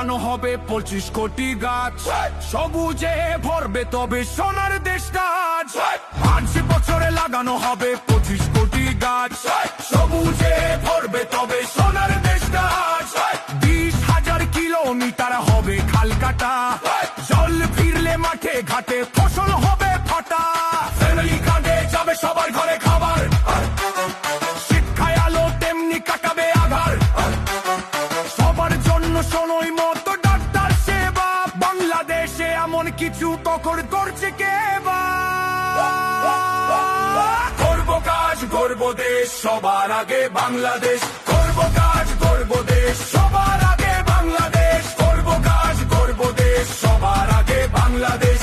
লাগানো হবে 25 কোটি গাছ, সবুজে ভরবে তবে সোনার দেশটা আজ। 5 বছরে লাগানো হবে 25 কোটি গাছ, সবুজে ভরবে তবে সোনার দেশটা আজ। 20,000 কিলোমিটার হবে খাল কাটা, জল ফিরলে মাঠে ঘাটে ফসল হবে ফাটা। ফ্যামিলি কার্ডে যাবে সবার ঘরে খাবার, শিক্ষায় আলো তেমনি কাটাবে আধার। সবার জন্য সময় মতো ডাক্তার সেবা, বাংলাদেশে এমন কিছু তখন করছে কে বা? করবো কাজ গর্ব দেশ, সবার আগে বাংলাদেশ। করবো কাজ গর্ব দেশ, সবার আগে বাংলাদেশ। করবো কাজ গর্ব দেশ, সবার আগে বাংলাদেশ।